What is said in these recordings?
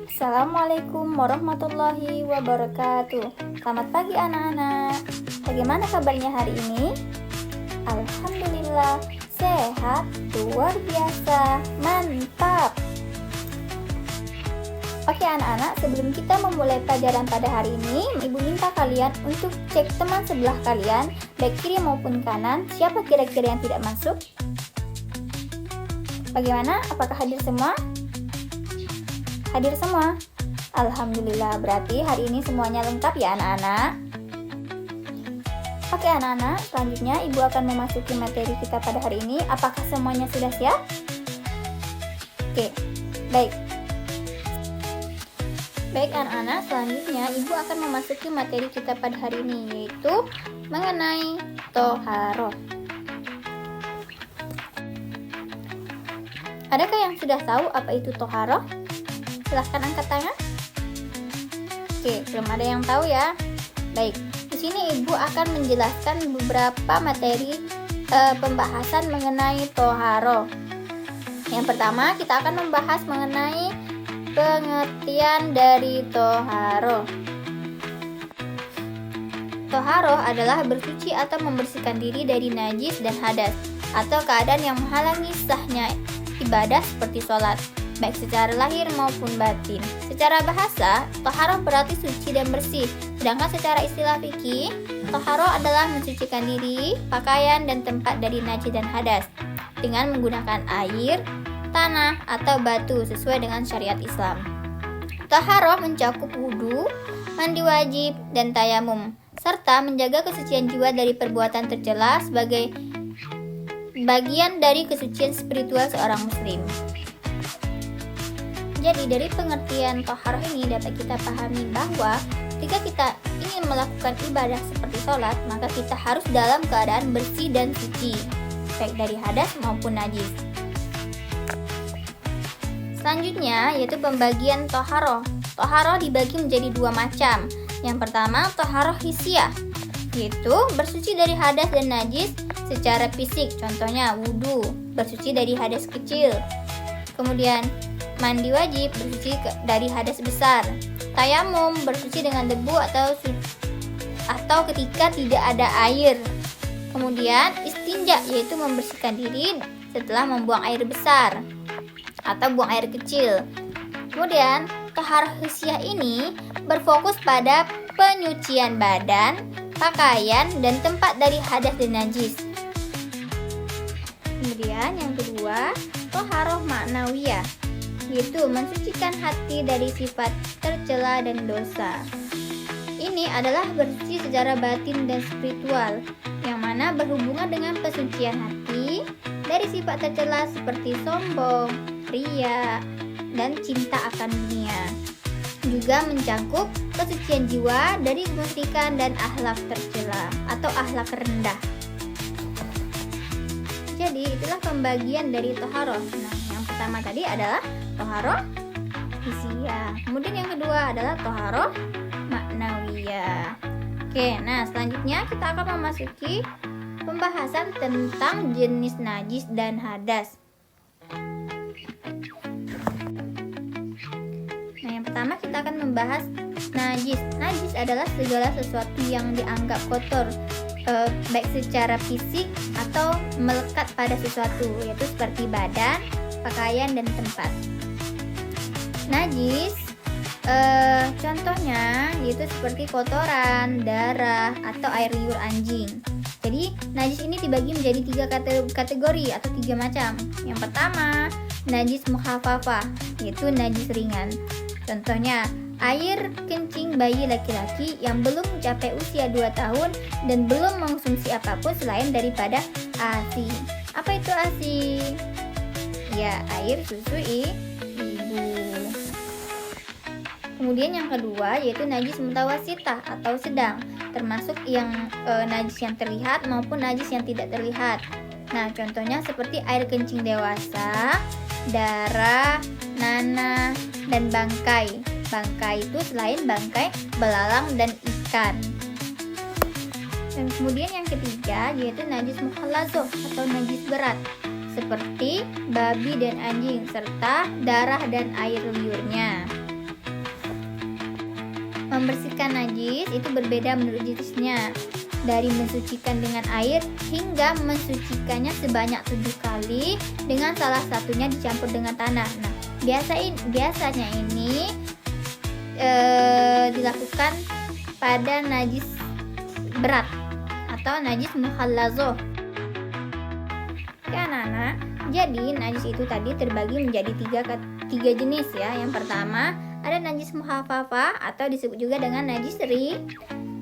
Assalamualaikum warahmatullahi wabarakatuh. Selamat pagi anak-anak. Bagaimana kabarnya hari ini? Alhamdulillah sehat, luar biasa, mantap. Oke anak-anak, sebelum kita memulai pelajaran pada hari ini, Ibu minta kalian untuk cek teman sebelah kalian, baik kiri maupun kanan, siapa kira-kira yang tidak masuk? Bagaimana? Apakah hadir semua? Hadir semua? Alhamdulillah, berarti hari ini semuanya lengkap ya anak-anak. Oke anak-anak, selanjutnya Ibu akan memasuki materi kita pada hari ini. Apakah semuanya sudah siap? Oke, baik. Baik anak-anak, selanjutnya Ibu akan memasuki materi kita pada hari ini, yaitu mengenai toharoh. Adakah yang sudah tahu apa itu toharoh? Silahkan angkat tangan. Oke, belum ada yang tahu ya. Baik, di sini Ibu akan menjelaskan beberapa materi pembahasan mengenai toharoh. Yang pertama, kita akan membahas mengenai pengertian dari toharoh. Toharoh adalah bersuci atau membersihkan diri dari najis dan hadas, atau keadaan yang menghalangi sahnya ibadah seperti sholat, baik secara lahir maupun batin. Secara bahasa, toharoh berarti suci dan bersih. Sedangkan secara istilah fikih, toharoh adalah mensucikan diri, pakaian, dan tempat dari najis dan hadas dengan menggunakan air, tanah, atau batu sesuai dengan syariat Islam. Toharoh mencakup wudhu, mandi wajib, dan tayamum, serta menjaga kesucian jiwa dari perbuatan tercela sebagai bagian dari kesucian spiritual seorang muslim. Jadi dari pengertian toharoh ini dapat kita pahami bahwa ketika kita ingin melakukan ibadah seperti sholat, maka kita harus dalam keadaan bersih dan suci, baik dari hadas maupun najis. Selanjutnya yaitu pembagian toharoh. Toharoh dibagi menjadi dua macam. Yang pertama toharoh hissiyah, yaitu bersuci dari hadas dan najis secara fisik, contohnya wudhu, bersuci dari hadas kecil. Kemudian mandi wajib, bersuci dari hadas besar. Tayamum, bersuci dengan debu atau ketika tidak ada air. Kemudian istinja, yaitu membersihkan diri setelah membuang air besar atau buang air kecil. Kemudian toharoh hissiyah ini berfokus pada penyucian badan, pakaian, dan tempat dari hadas dan najis. Kemudian yang kedua, toharoh ma'nawiyah, yaitu mensucikan hati dari sifat tercela dan dosa. Ini adalah bersuci secara batin dan spiritual, yang mana berhubungan dengan kesucian hati dari sifat tercela seperti sombong, riya, dan cinta akan dunia. Juga mencakup kesucian jiwa dari kemusyrikan dan akhlak tercela atau akhlak rendah. Jadi itulah pembagian dari toharoh. Nah, yang pertama tadi adalah toharoh hissiyah. Kemudian yang kedua adalah toharoh ma'nawiyah. Oke, nah selanjutnya kita akan memasuki pembahasan tentang jenis najis dan hadas. Nah, yang pertama kita akan membahas najis. Najis adalah segala sesuatu yang dianggap kotor, baik secara fisik atau melekat pada sesuatu, yaitu seperti badan, pakaian, dan tempat. Najis contohnya yaitu seperti kotoran, darah, atau air liur anjing. Jadi najis ini dibagi menjadi tiga kategori atau tiga macam. Yang pertama, najis mukhafafah, yaitu najis ringan. Contohnya air kencing bayi laki-laki yang belum mencapai usia 2 tahun dan belum mengonsumsi apapun selain daripada ASI. Apa itu ASI? Ya, air susu ibu. Kemudian yang kedua yaitu najis mutawasitah atau sedang, termasuk yang najis yang terlihat maupun najis yang tidak terlihat. Nah, contohnya seperti air kencing dewasa, darah, nanah, dan bangkai. Bangkai itu selain bangkai belalang dan ikan. Dan kemudian yang ketiga yaitu najis mukhallazoh atau najis berat, seperti babi dan anjing serta darah dan air liurnya. Membersihkan najis itu berbeda menurut jenisnya, dari mensucikan dengan air hingga mensucikannya sebanyak 7 kali dengan salah satunya dicampur dengan tanah. Nah, biasanya ini dilakukan pada najis berat atau najis mukhallazah. Oke anak-anak, jadi najis itu tadi terbagi menjadi tiga jenis ya. Yang pertama ada najis mukhafafah atau disebut juga dengan najis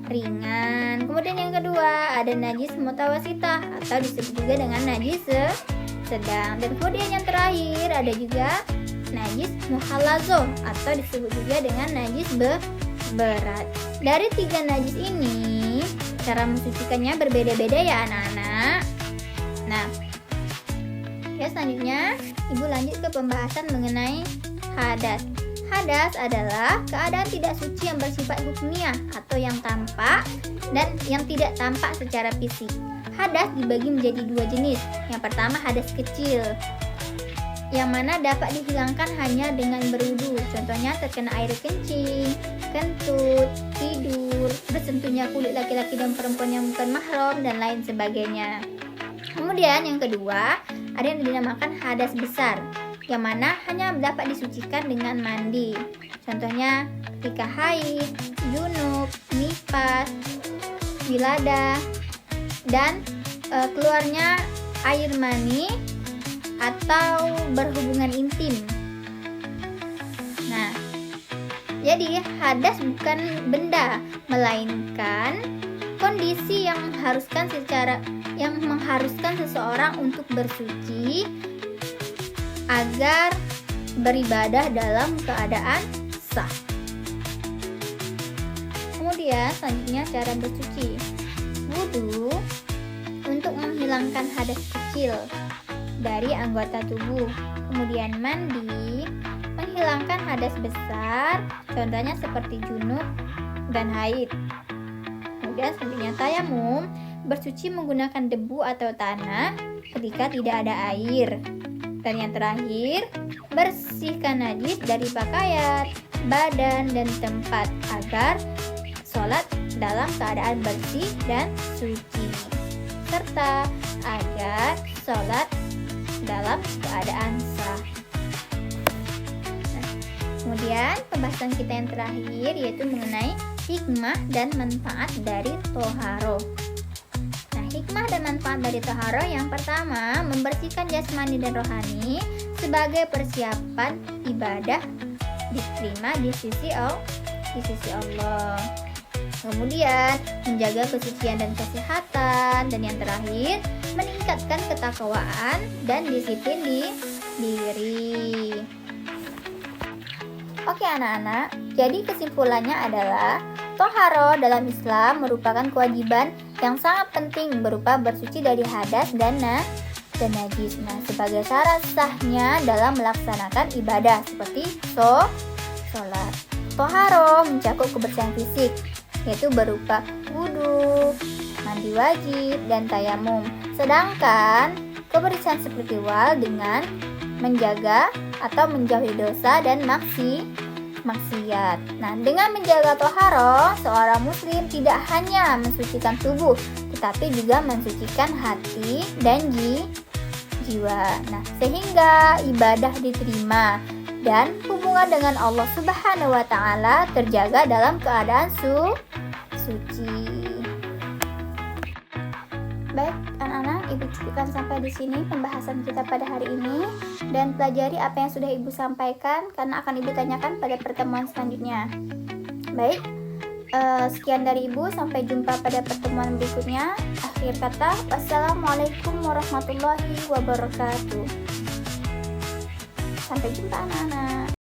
ringan. Kemudian yang kedua ada najis mutawasitah atau disebut juga dengan najis sedang. Dan kemudian yang terakhir ada juga najis mukhallazah atau disebut juga dengan najis berat. Dari 3 najis ini cara mensucikannya berbeda-beda ya anak-anak. Nah, ya selanjutnya Ibu lanjut ke pembahasan mengenai hadas. Hadas adalah keadaan tidak suci yang bersifat hukmiyah atau yang tampak dan yang tidak tampak secara fisik. Hadas dibagi menjadi 2 jenis. Yang pertama hadas kecil, yang mana dapat dihilangkan hanya dengan berwudu. Contohnya terkena air kencing, kentut, tidur, bersentuhnya kulit laki-laki dan perempuan yang bukan mahram, dan lain sebagainya. Kemudian yang kedua ada yang dinamakan hadas besar, yang mana hanya dapat disucikan dengan mandi. Contohnya ketika haid, junub, nifas, wiladah, dan keluarnya air mani atau berhubungan intim. Nah, jadi hadas bukan benda, melainkan kondisi yang mengharuskan seseorang untuk bersuci agar beribadah dalam keadaan sah. Kemudian selanjutnya cara bersuci. Wudu untuk menghilangkan hadas kecil dari anggota tubuh. Kemudian mandi menghilangkan hadas besar, contohnya seperti junub dan haid. Kemudian selanjutnya tayamum, bersuci menggunakan debu atau tanah ketika tidak ada air. Dan yang terakhir, bersihkan najis dari pakaian, badan, dan tempat agar sholat dalam keadaan bersih dan suci, serta agar sholat dalam keadaan sah. Nah, kemudian pembahasan kita yang terakhir yaitu mengenai hikmah dan manfaat dari toharoh. Nah, hikmah dan manfaat dari toharoh yang pertama, membersihkan jasmani dan rohani sebagai persiapan ibadah diterima di sisi Allah. Kemudian menjaga kesucian dan kesehatan, dan yang terakhir meningkatkan ketakwaan dan disiplin di diri. Oke anak-anak, jadi kesimpulannya adalah toharoh dalam Islam merupakan kewajiban yang sangat penting berupa bersuci dari hadas dan najis. Nah, sebagai syarat sahnya dalam melaksanakan ibadah seperti sholat. Toharoh mencakup kebersihan fisik, yaitu berupa wudu, mandi wajib, dan tayamum. Sedangkan kebersihan spiritual dengan menjaga atau menjauhi dosa dan maksiat. Nah, dengan menjaga toharoh, seorang muslim tidak hanya mensucikan tubuh, tetapi juga mensucikan hati dan jiwa. Nah, sehingga ibadah diterima dan hubungan dengan Allah Subhanahu wa Ta'ala terjaga dalam keadaan suci. Baik, anak-anak, Ibu cukupkan sampai di sini pembahasan kita pada hari ini, dan pelajari apa yang sudah Ibu sampaikan karena akan Ibu tanyakan pada pertemuan selanjutnya. Baik, sekian dari Ibu, sampai jumpa pada pertemuan berikutnya. Akhir kata, wassalamualaikum warahmatullahi wabarakatuh. Sampai jumpa anak-anak.